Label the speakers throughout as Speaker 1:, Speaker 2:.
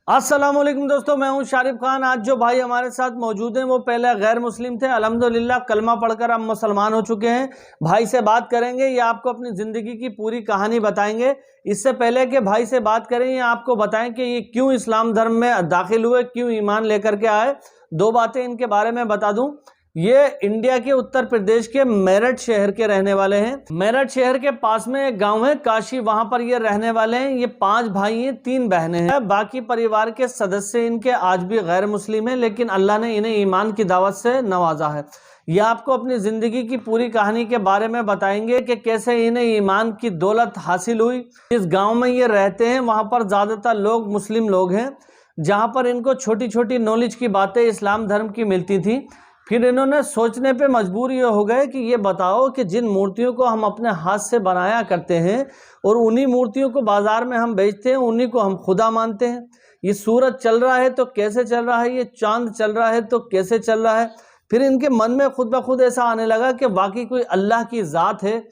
Speaker 1: अस्सलाम वालेकुम दोस्तों, मैं हूं शारिफ खान। आज जो भाई हमारे साथ मौजूद हैं वो पहले गैर मुस्लिम थे, अल्हम्दुलिल्लाह कलमा पढ़कर अब मुसलमान हो चुके हैं। भाई से बात करेंगे, ये आपको अपनी ज़िंदगी की पूरी कहानी बताएंगे। इससे पहले कि भाई से बात करें, ये आपको बताएं कि ये क्यों इस्लाम धर्म में दाखिल हुए, क्यों ईमान लेकर के आए। दो बातें इनके बारे में बता दूं। ये इंडिया के उत्तर प्रदेश के मेरठ शहर के रहने वाले हैं। मेरठ शहर के पास में एक गांव है काशी, वहां पर ये रहने वाले हैं। ये 5 भाई हैं, 3 बहनें हैं। बाकी परिवार के सदस्य इनके आज भी गैर मुस्लिम हैं, लेकिन अल्लाह ने इन्हें ईमान की दावत से नवाजा है। ये आपको अपनी जिंदगी की पूरी कहानी के बारे में बताएंगे कि कैसे इन्हें ईमान की दौलत हासिल हुई। इस गाँव में ये रहते हैं, वहां पर ज्यादातर लोग मुस्लिम लोग हैं, जहां पर इनको छोटी छोटी नॉलेज की बातें इस्लाम धर्म की मिलती थी। फिर इन्होंने सोचने पे मजबूर ये हो गए कि ये बताओ कि जिन मूर्तियों को हम अपने हाथ से बनाया करते हैं और उन्हीं मूर्तियों को बाजार में हम बेचते हैं, उन्हीं को हम खुदा मानते हैं। ये सूरज चल रहा है तो कैसे चल रहा है, ये चांद चल रहा है तो कैसे चल रहा है। फिर इनके मन में खुद ब खुद ऐसा आने लगा कि बाकी कोई अल्लाह की ज़ात है,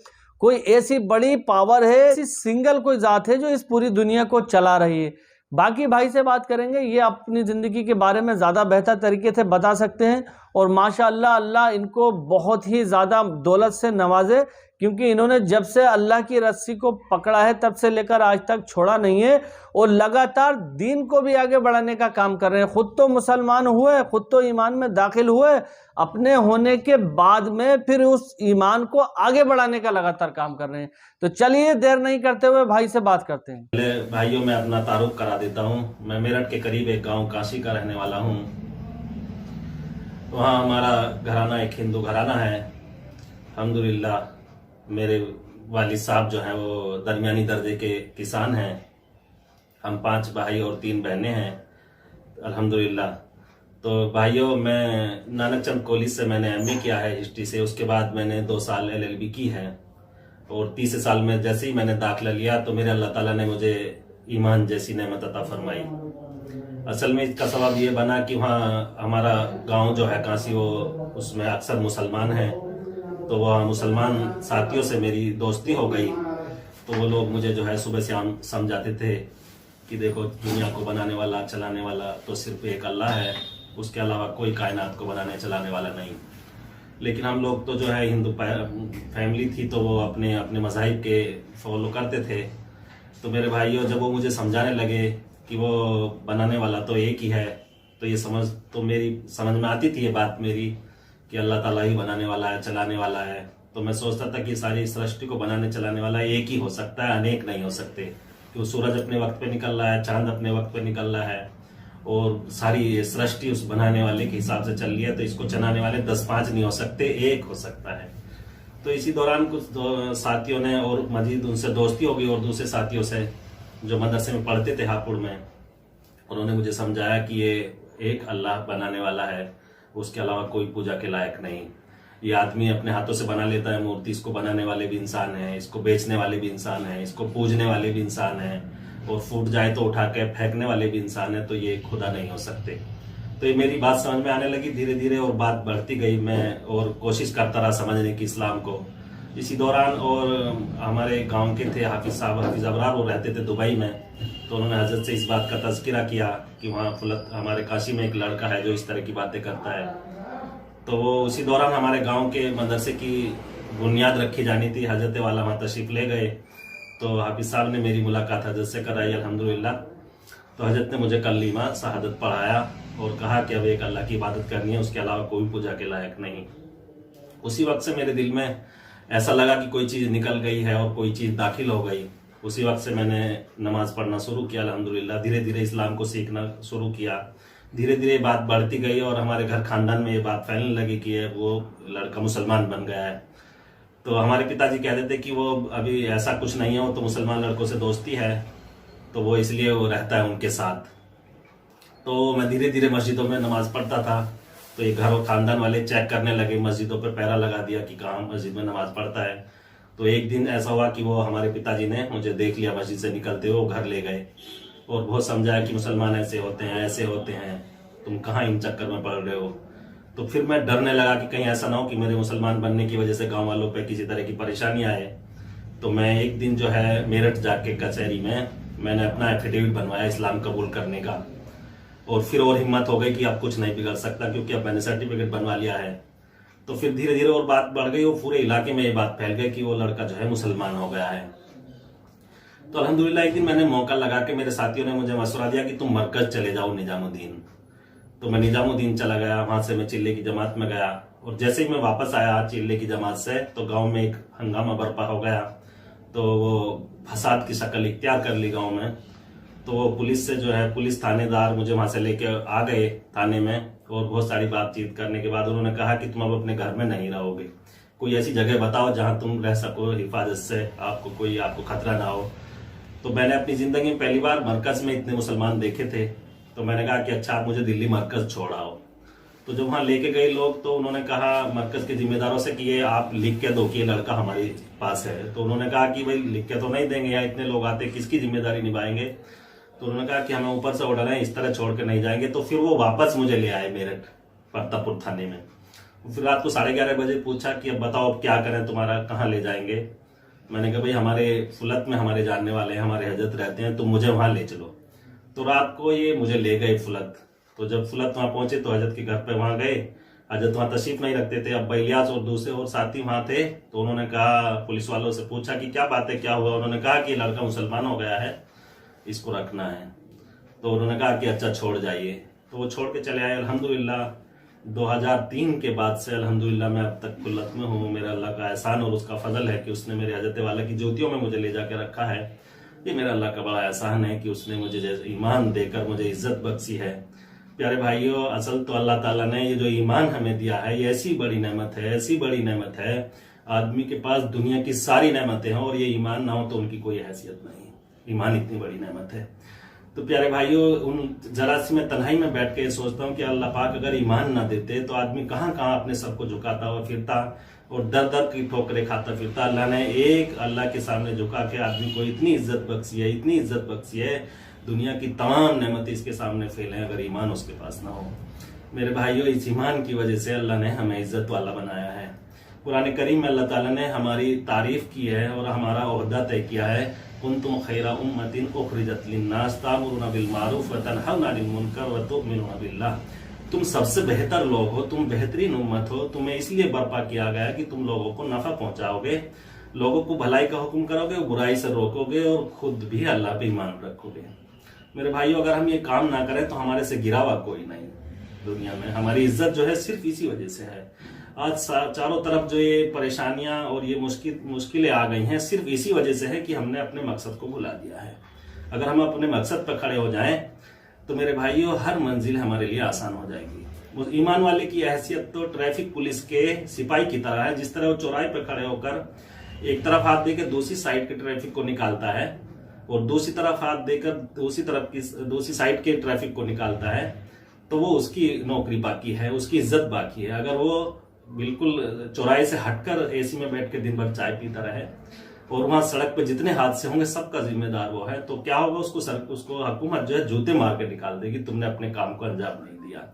Speaker 1: कोई ऐसी बड़ी पावर है, ऐसी सिंगल कोई ज़ात है जो इस पूरी दुनिया को चला रही है। बाकी भाई से बात करेंगे, ये अपनी ज़िंदगी के बारे में ज़्यादा बेहतर तरीके से बता सकते हैं। और माशाअल्लाह अल्लाह इनको बहुत ही ज़्यादा दौलत से नवाजे, क्योंकि इन्होंने जब से अल्लाह की रस्सी को पकड़ा है तब से लेकर आज तक छोड़ा नहीं है और लगातार दीन को भी आगे बढ़ाने का काम कर रहे हैं। खुद तो मुसलमान हुए, खुद तो ईमान में दाखिल हुए, अपने होने के बाद में फिर उस ईमान को आगे बढ़ाने का लगातार काम कर रहे हैं। तो चलिए देर नहीं करते हुए भाई से बात करते हैं।
Speaker 2: पहले भाइयों मैं अपना तारुफ करा देता हूँ। मैं मेरठ के करीब एक गांव काशी का रहने वाला हूँ। वहाँ हमारा घराना एक हिंदू घराना है। अल्हम्दुलिल्लाह मेरे वालिद साहब जो हैं वो दरमियानी दर्जे के किसान हैं। हम 5 भाई और 3 बहनें हैं अल्हम्दुलिल्लाह। तो भाइयों मैं नानक चंद कॉलेज से मैंने एमए किया है हिस्ट्री से। उसके बाद मैंने 2 साल एलएलबी की है और तीसरे साल में जैसे ही मैंने दाखिला लिया तो मेरे अल्लाह ताला ने मुझे ईमान जैसी नेमत अता फरमाई। असल में इसका सबब ये बना कि वहाँ हमारा गांव जो है काशी, वो उसमें अक्सर मुसलमान हैं। तो वहाँ मुसलमान साथियों से मेरी दोस्ती हो गई। तो वो लोग मुझे जो है सुबह शाम समझाते थे कि देखो दुनिया को बनाने वाला चलाने वाला तो सिर्फ एक अल्लाह है, उसके अलावा कोई कायनात को बनाने चलाने वाला नहीं। लेकिन हम लोग तो जो है हिंदू फैमिली थी तो वो अपने अपने मज़ाहिब के फॉलो करते थे। तो मेरे भाइयों जब वो मुझे समझाने लगे कि वो बनाने वाला तो एक ही है, तो ये मेरी समझ में आती थी ये बात मेरी कि अल्लाह ताला ही बनाने वाला है, चलाने वाला है। तो मैं सोचता था कि सारी सृष्टि को बनाने चलाने वाला एक ही हो सकता है, अनेक नहीं हो सकते। क्यों सूरज अपने वक्त पे निकल रहा है, चांद अपने वक्त पे निकल रहा है और सारी सृष्टि उस बनाने वाले के हिसाब से चल रही है, तो इसको चलाने वाले 10-5 नहीं हो सकते, एक हो सकता है। तो इसी दौरान कुछ साथियों ने और मजीद उनसे दोस्ती हो गई और दूसरे साथियों से जो मदरसे में पढ़ते थे हापुड़ में, उन्होंने मुझे समझाया कि ये एक अल्लाह बनाने वाला है, उसके अलावा कोई पूजा के लायक नहीं। ये आदमी अपने हाथों से बना लेता है मूर्ति, इसको बनाने वाले भी इंसान हैं, इसको बेचने वाले भी इंसान हैं, इसको पूजने वाले भी इंसान हैं और फूट जाए तो उठा के फेंकने वाले भी इंसान हैं। तो ये खुदा नहीं हो सकते। तो ये मेरी बात समझ में आने लगी धीरे धीरे और बात बढ़ती गई। मैं और कोशिश करता रहा समझने की इस्लाम को। इसी दौरान और हमारे गांव के थे हाफिज साहब, हाफिज अबरार, वो रहते थे दुबई में। तो उन्होंने हजरत से इस बात का तज़किरा किया कि वहाँ हमारे काशी में एक लड़का है जो इस तरह की बातें करता है। तो वो उसी दौरान हमारे गांव के मदरसे की बुनियाद रखी जानी थी, हजरत वाला वहाँ तशरीफ़ ले गए। तो हाफिज साहब ने मेरी मुलाकात हजरत से कराई अल्हम्दुलिल्लाह। तो हजरत ने मुझे कलीमा शहादत पढ़ाया और कहा कि अब एक अल्लाह की इबादत करनी है, उसके अलावा कोई पूजा के लायक नहीं। उसी वक्त से मेरे दिल में ऐसा लगा कि कोई चीज़ निकल गई है और कोई चीज़ दाखिल हो गई। उसी वक्त से मैंने नमाज पढ़ना शुरू किया अल्हम्दुलिल्लाह। धीरे धीरे इस्लाम को सीखना शुरू किया। धीरे धीरे बात बढ़ती गई और हमारे घर खानदान में ये बात फैलने लगी कि वो लड़का मुसलमान बन गया है। तो हमारे पिताजी कहते थे कि वो अभी ऐसा कुछ नहीं है, वो तो मुसलमान लड़कों से दोस्ती है, तो वो इसलिए वो रहता है उनके साथ। तो मैं धीरे धीरे मस्जिदों में नमाज पढ़ता था। तो ये घर और खानदान वाले चेक करने लगे, मस्जिदों पर पहरा लगा दिया कि कहाँ मस्जिद में नमाज पढ़ता है। तो एक दिन ऐसा हुआ कि वो हमारे पिताजी ने मुझे देख लिया मस्जिद से निकलते हुए, वो घर ले गए और बहुत समझाया कि मुसलमान ऐसे होते हैं, ऐसे होते हैं, तुम कहाँ इन चक्कर में पड़ रहे हो। तो फिर मैं डरने लगा कि कहीं ऐसा ना हो कि मेरे मुसलमान बनने की वजह से गाँव वालों पर किसी तरह की परेशानी आए। तो मैं एक दिन जो है मेरठ जाके कचहरी में मैंने अपना एफिडेविट बनवाया इस्लाम कबूल करने का। और फिर और हिम्मत हो गई कि अब कुछ नहीं बिगड़ सकता क्योंकि अब मैंने सर्टिफिकेट बनवा लिया है। तो फिर धीरे धीरे और बात बढ़ गई और पूरे इलाके में ये बात फैल गई कि वो लड़का जो है मुसलमान हो गया है। तो अल्हम्दुलिल्लाह एक दिन मैंने मौका लगा के, मेरे साथियों ने मुझे मशवरा दिया कि तुम मरकज चले जाओ निजामुद्दीन। तो मैं निजामुद्दीन चला गया, वहां से मैं चिल्ले की जमात में गया और जैसे ही मैं वापस आया चिल्ले की जमात से तो गांव में एक हंगामा बर्पा हो गया। तो वो फसाद की शक्ल इख्तियार कर ली गांव में। तो वो पुलिस से जो है, पुलिस थानेदार मुझे वहां से लेके आ गए थाने में और बहुत सारी बातचीत करने के बाद उन्होंने कहा कि तुम अब अपने घर में नहीं रहोगे, कोई ऐसी जगह बताओ जहां तुम रह सको हिफाजत से, आपको खतरा ना हो। तो मैंने अपनी जिंदगी में पहली बार मरकज में इतने मुसलमान देखे थे। तो मैंने कहा कि अच्छा आप मुझे दिल्ली मरकज छोड़ आओ। तो जब वहां लेके गए लोग तो उन्होंने कहा मरकज के जिम्मेदारों से कि ये आप लिख के दो कि ये लड़का हमारे पास है। तो उन्होंने कहा कि भाई लिख के तो नहीं देंगे, यहाँ इतने लोग आते किसकी जिम्मेदारी निभाएंगे। तो उन्होंने कहा कि हमें ऊपर से ऑर्डर है, इस तरह छोड़ के नहीं जाएंगे। तो फिर वो वापस मुझे ले आए मेरठ प्रतापपुर थाने में। फिर रात को 11:30 बजे पूछा कि अब बताओ अब क्या करें, तुम्हारा कहाँ ले जाएंगे। मैंने कहा भाई हमारे फुलत में हमारे जानने वाले हैं, हमारे हजरत रहते हैं, तुम मुझे वहां ले चलो। तो रात को ये मुझे ले गए फुलत। तो जब फुलत वहां पहुंचे तो हजरत के घर पे वहां गए। हजरत वहां तशरीफ नहीं रखते थे, अब इलियास और दूसरे और साथी वहां थे। तो उन्होंने कहा, पुलिस वालों से पूछा कि क्या बात है, क्या हुआ। उन्होंने कहा कि लड़का मुसलमान हो गया है, इसको रखना है। तो उन्होंने कहा कि अच्छा छोड़ जाइए। तो वो छोड़ के चले आए। अल्हम्दुलिल्लाह 2003 के बाद से अल्हम्दुलिल्लाह मैं अब तक खुल्लत में हूँ। मेरा अल्लाह का एहसान और उसका फजल है कि उसने मेरे हजरत वाला की ज्योतियों में मुझे ले जाके रखा है। ये मेरा अल्लाह का बड़ा एहसान है कि उसने मुझे जैसे ईमान देकर मुझे इज्जत बख्शी है। प्यारे भाइयों, असल तो अल्लाह ताला ने ये जो ईमान हमें दिया है ये ऐसी बड़ी नेमत है, ऐसी बड़ी नेमत है। आदमी के पास दुनिया की सारी नेमतें हैं और ये ईमान ना हो तो उनकी कोई हैसियत नहीं। ईमान इतनी बड़ी नेमत है। तो प्यारे भाइयों, उन जरा सी मैं तन्हाई में बैठ के सोचता हूँ कि अल्लाह पाक अगर ईमान ना देते तो आदमी कहाँ कहाँ अपने सर को झुकाता हुआ फिरता और दर दर की ठोकरें खाता फिरता। अल्लाह ने एक अल्लाह के सामने झुका के आदमी को इतनी इज्जत बख्शी है, इतनी इज्जत बख्शी है। दुनिया की तमाम नेमतें इसके सामने फैले हैं अगर ईमान उसके पास ना हो। मेरे भाइयों, इस ईमान की वजह से अल्लाह ने हमें इज्जत वाला बनाया है। कुरान करीम में अल्लाह ताला ने हमारी तारीफ की है और हमारा ओहदा तय किया है, कुंतुम खैरा उम्मतिन उखरिजत लिन्नास तामुरुना बिल मारूफ व तनहौना अनिल मुनकर व तुमिनुना बिल्लाह। तुम सबसे बेहतर लोग हो, तुम बेहतरीन उम्मत हो। तुम्हें इसलिए बर्पा किया गया कि तुम लोगों को नफा पहुंचाओगे, लोगों को भलाई का हुक्म करोगे, बुराई से रोकोगे और खुद भी अल्लाह पे ईमान रखोगे। मेरे भाइयों, अगर हम ये काम ना करें तो हमारे से गिरा हुआ कोई नहीं दुनिया में। हमारी इज्जत जो है सिर्फ इसी वजह से है। आज चारों तरफ जो ये परेशानियां और ये मुश्किलें आ गई हैं सिर्फ इसी वजह से है कि हमने अपने मकसद को भुला दिया है। अगर हम अपने मकसद पर खड़े हो जाएं तो मेरे भाइयों हर मंजिल हमारे लिए आसान हो जाएगी। उस ईमान वाले की हैसियत तो ट्रैफिक पुलिस के सिपाही की तरह है। जिस तरह वो चौराहे पर खड़े होकर एक तरफ हाथ देकर दूसरी साइड के ट्रैफिक को निकालता है और दूसरी तरफ हाथ देकर दूसरी साइड के ट्रैफिक को निकालता है, तो वो उसकी नौकरी बाकी है, उसकी इज्जत बाकी है। अगर वो बिल्कुल चौराहे से हटकर एसी में बैठ के दिन भर चाय पीता रहे और वहां सड़क पे जितने हादसे होंगे सबका जिम्मेदार वो है, तो क्या होगा, उसको हुकूमत जो है जूते मार के निकाल देगी, तुमने अपने काम को अंजाम नहीं दिया।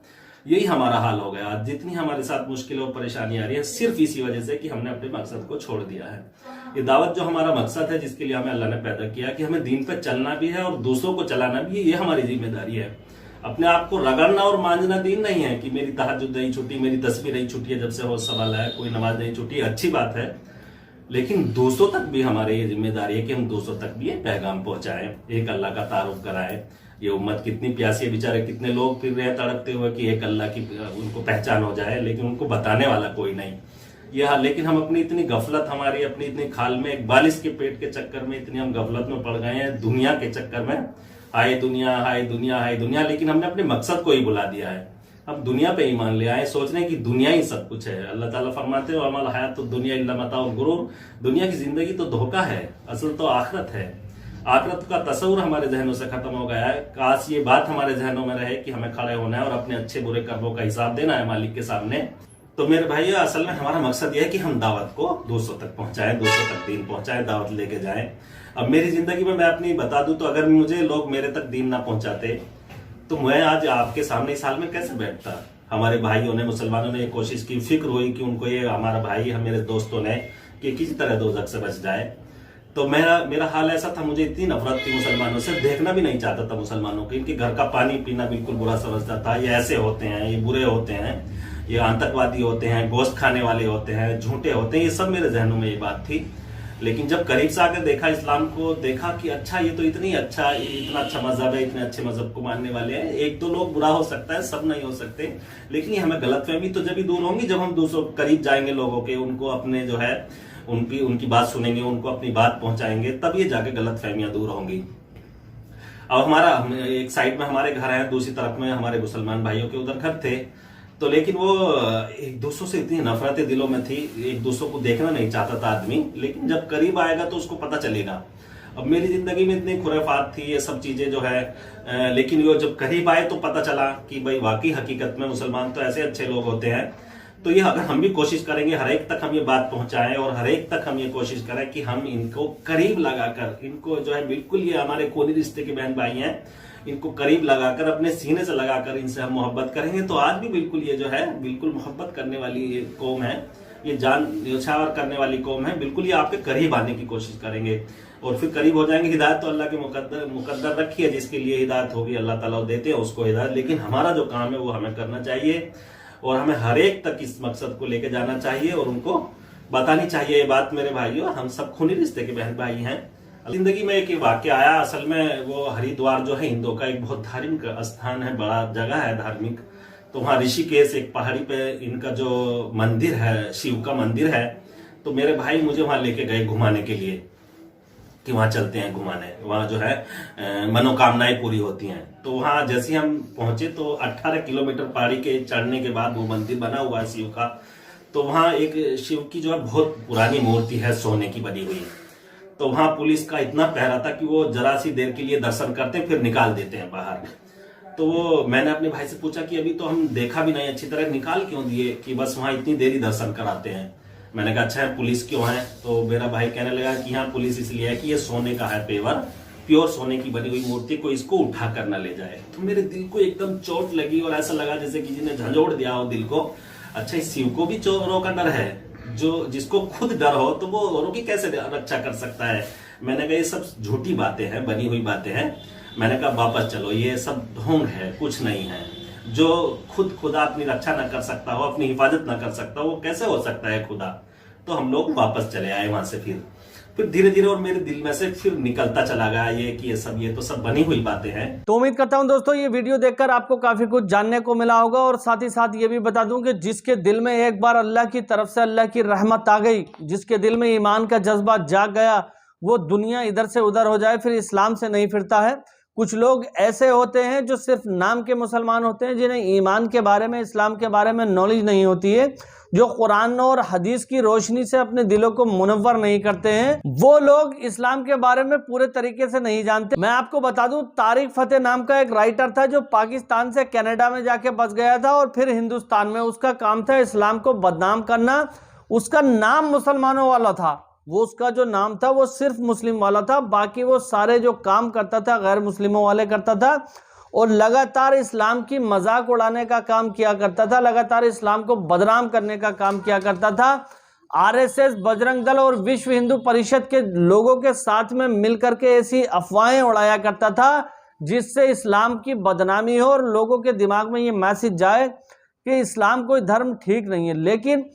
Speaker 2: यही हमारा हाल हो गया। जितनी हमारे साथ मुश्किल और परेशानी आ रही है सिर्फ इसी वजह से कि हमने अपने मकसद को छोड़ दिया है। ये दावत जो हमारा मकसद है, जिसके लिए हमें अल्लाह ने पैदा किया कि हमें दीन पे चलना भी है और दूसरों को चलाना भी है, ये हमारी जिम्मेदारी है। अपने आप को रगड़ना और मांझना दीन नहीं है कि मेरी तहज्जुद नहीं छूटी, मेरी तस्बीह नहीं छूटी है जब से होश संभाल है, कोई नमाज नहीं छूटी, अच्छी बात है। लेकिन दूसरों तक भी हमारे ये जिम्मेदारी है कि हम दूसरों तक भी ये पैगाम पहुंचाएं, एक अल्लाह का तारुफ कराएं। ये उम्मत कितनी प्यासी है, बेचारे कितने लोग फिर रहे तड़पते हुए कि एक अल्लाह की उनको पहचान हो जाए, लेकिन उनको बताने वाला कोई नहीं। लेकिन हम अपनी इतनी गफलत, हमारी अपनी इतनी खाल में, एक बालिश के पेट के चक्कर में इतनी हम गफलत में पड़ गए हैं, दुनिया के चक्कर में, हाय दुनिया हाय दुनिया हाय दुनिया, लेकिन हमने अपने मकसद को ही बुला दिया है। अब दुनिया पे ईमान ले आए, सोच रहे हैं कि दुनिया ही सब कुछ है। अल्लाह ताला फरमाते हो अमल हयात तो दुनिया इल्ला मताउल गुरूर, दुनिया की जिंदगी तो धोखा है, असल तो आखिरत है। आखिरत का तस्वुर हमारे जहनों से खत्म हो गया है। काश ये बात हमारे जहनों में रहे कि हमें खड़े होना है और अपने अच्छे बुरे कर्मों का हिसाब देना है मालिक के सामने। तो मेरे भाई, असल में हमारा मकसद यह है कि हम दावत को 200 तक पहुंचाएं, 200 तक दीन पहुंचाएं, दावत लेके जाएं। अब मेरी जिंदगी में मैं अपनी बता दूं तो अगर मुझे लोग मेरे तक दीन ना पहुंचाते तो मैं आज आपके सामने इस हाल में कैसे बैठता। हमारे भाइयों ने, मुसलमानों ने ये कोशिश की, फिक्र हुई कि उनको ये हमारा भाई, मेरे दोस्तों ने, कि किसी तरह दोजख से बच जाए। तो मेरा हाल ऐसा था, मुझे इतनी नफरत थी मुसलमानों से, देखना भी नहीं चाहता था मुसलमानों को। इनके घर का पानी पीना बिल्कुल बुरा समझता था, ये ऐसे होते हैं, ये बुरे होते हैं, ये आतंकवादी होते हैं, गोश्त खाने वाले होते हैं, झूठे होते हैं, ये सब मेरे जहनों में ये बात थी। लेकिन जब करीब से आकर देखा इस्लाम को, देखा कि अच्छा ये तो इतना अच्छा मजहब है, इतने अच्छे मजहब को मानने वाले हैं। एक दो लोग बुरा हो सकता है, सब नहीं हो सकते, लेकिन ये हमें गलतफहमी तो जब भी दूर होंगी जब हम दूसरों करीब जाएंगे लोगों के, उनको अपने जो है उनकी बात सुनेंगे, उनको अपनी बात पहुंचाएंगे, तब ये जाके गलतफहमियां दूर होंगी। और हमारा एक साइड में हमारे घर है, दूसरी तरफ में हमारे मुसलमान भाइयों के उधर घर थे। तो लेकिन वो एक दूसरों से इतनी नफरतें दिलों में थी, एक दूसरों को देखना नहीं चाहता था आदमी, लेकिन जब करीब आएगा तो उसको पता चलेगा। अब मेरी जिंदगी में इतनी खुराफात थी, ये सब चीजें जो है, लेकिन वो जब करीब आए तो पता चला कि भाई वाकई हकीकत में मुसलमान तो ऐसे अच्छे लोग होते हैं। तो ये अगर हम भी कोशिश करेंगे, हर एक तक हम ये बात पहुंचाएं और हर एक तक हम ये कोशिश करें कि हम इनको करीब लगाकर, इनको जो है बिल्कुल ये हमारे खूनी रिश्ते के बहन भाई हैं, इनको करीब लगाकर, अपने सीने से लगाकर इनसे हम मोहब्बत करेंगे तो आज भी बिल्कुल ये जो है बिल्कुल मोहब्बत करने वाली ये कौम है, ये जान न्यौछावर करने वाली कौम है, बिल्कुल ये आपके करीब आने की कोशिश करेंगे और फिर करीब हो जाएंगे। हिदायत तो अल्लाह के मुकद्दर रखी है, जिसके लिए हिदायत होगी अल्लाह ताला देते हैं उसको हिदायत, लेकिन हमारा जो काम है वो हमें करना चाहिए और हमें हर एक तक इस मकसद को लेकर जाना चाहिए और उनको बतानी चाहिए ये बात। मेरे भाइयों, हम सब खूनी रिश्ते के बहन भाई हैं। जिंदगी में एक वाक्य आया, असल में वो हरिद्वार जो है हिंदुओं का एक बहुत धार्मिक स्थान है, बड़ा जगह है धार्मिक। तो वहाँ ऋषिकेश एक पहाड़ी पे इनका जो मंदिर है, शिव का मंदिर है, तो मेरे भाई मुझे वहां लेके गए घुमाने के लिए कि वहां चलते हैं घुमाने, वहां जो है मनोकामनाएं पूरी होती हैं। तो वहां जैसे हम पहुंचे तो 18 किलोमीटर पहाड़ी के चढ़ने के बाद वो मंदिर बना हुआ है शिव का। तो वहां एक शिव की जो है बहुत पुरानी मूर्ति है, सोने की बनी हुई। तो वहां पुलिस का इतना पहरा था कि वो जरा सी देर के लिए दर्शन करते फिर निकाल देते हैं बाहर। तो वो मैंने अपने भाई से पूछा कि अभी तो हम देखा भी नहीं अच्छी तरह, निकाल क्यों दिए कि बस वहां इतनी देरी दर्शन कराते हैं। मैंने कहा अच्छा है, पुलिस क्यों है? तो मेरा भाई कहने लगा कि यहाँ पुलिस इसलिए है कि ये सोने का है पेवर, प्योर सोने की बनी हुई मूर्ति, को इसको उठा कर ना ले जाए। तो मेरे दिल को एकदम चोट लगी और ऐसा लगा जैसे किसी ने झंझोड़ दिया हो दिल को। अच्छा, इस शिव को भी चोरों का डर है? जो जिसको खुद डर हो तो वो औरों की कैसे रक्षा कर सकता है? मैंने कहा ये सब झूठी बातें हैं, बनी हुई बातें हैं। मैंने कहा वापस चलो, ये सब ढोंग है, कुछ नहीं है। जो खुदा अपनी रक्षा ना कर सकता हो, अपनी हिफाजत ना कर सकता हो, वो कैसे हो सकता है खुदा? तो हम लोग वापस चले आए वहां से। फिर धीरे धीरे और मेरे दिल में से फिर निकलता चला गया ये कि ये तो सब बनी हुई बातें हैं।
Speaker 1: तो उम्मीद करता हूं दोस्तों ये वीडियो देखकर आपको काफी कुछ जानने को मिला होगा, और साथ ही साथ ये भी बता दूं कि जिसके दिल में एक बार अल्लाह की तरफ से अल्लाह की रहमत आ गई, जिसके दिल में ईमान का जज्बा जाग गया, वो दुनिया इधर से उधर हो जाए फिर इस्लाम से नहीं फिरता है। कुछ लोग ऐसे होते हैं जो सिर्फ नाम के मुसलमान होते हैं, जिन्हें ईमान के बारे में, इस्लाम के बारे में नॉलेज नहीं होती है, जो कुरान और हदीस की रोशनी से अपने दिलों को मुनव्वर नहीं करते हैं। वो लोग इस्लाम के बारे में पूरे तरीके से नहीं जानते। मैं आपको बता दूं, तारिक फतेह नाम का एक राइटर था जो पाकिस्तान से कनाडा में जाके बस गया था और फिर हिंदुस्तान में। उसका काम था इस्लाम को बदनाम करना। उसका नाम मुसलमानों वाला था, वो उसका जो नाम था वो सिर्फ मुस्लिम वाला था, बाकी वो सारे जो काम करता था गैर मुस्लिमों वाले करता था और लगातार इस्लाम की मजाक उड़ाने का काम किया करता था, लगातार इस्लाम को बदनाम करने का काम किया करता था। आरएसएस, बजरंग दल और विश्व हिंदू परिषद के लोगों के साथ में मिलकर के ऐसी अफवाहें उड़ाया करता था जिससे इस्लाम की बदनामी हो और लोगों के दिमाग में ये मैसेज जाए कि इस्लाम कोई धर्म ठीक नहीं है। लेकिन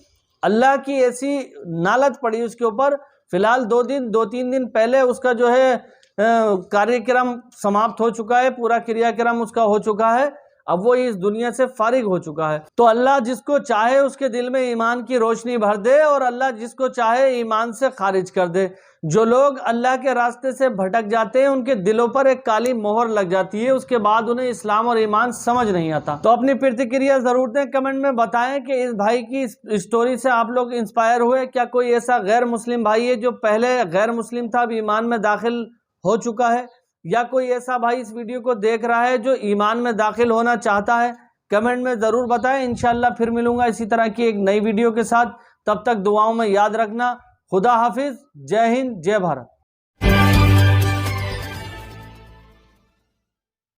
Speaker 1: अल्लाह की ऐसी नालत पड़ी उसके ऊपर। फिलहाल 2-3 दिन पहले उसका जो है कार्यक्रम समाप्त हो चुका है, पूरा क्रियाक्रम उसका हो चुका है। अब वो इस दुनिया से फारिग हो चुका है। तो अल्लाह जिसको चाहे उसके दिल में ईमान की रोशनी भर दे और अल्लाह जिसको चाहे ईमान से खारिज कर दे। जो लोग अल्लाह के रास्ते से भटक जाते हैं उनके दिलों पर एक काली मोहर लग जाती है, उसके बाद उन्हें इस्लाम और ईमान समझ नहीं आता। तो अपनी प्रतिक्रिया जरूर दें, कमेंट में बताएं कि इस भाई की स्टोरी से आप लोग इंस्पायर हुए। क्या कोई ऐसा गैर मुस्लिम भाई है जो पहले गैर मुस्लिम था अब ईमान में दाखिल हो चुका है, या कोई ऐसा भाई इस वीडियो को देख रहा है जो ईमान में दाखिल होना चाहता है? कमेंट में जरूर बताएं। इंशाल्लाह फिर मिलूंगा इसी तरह की एक नई वीडियो के साथ। तब तक दुआओं में याद रखना। खुदा हाफिज, जय हिंद, जय भारत।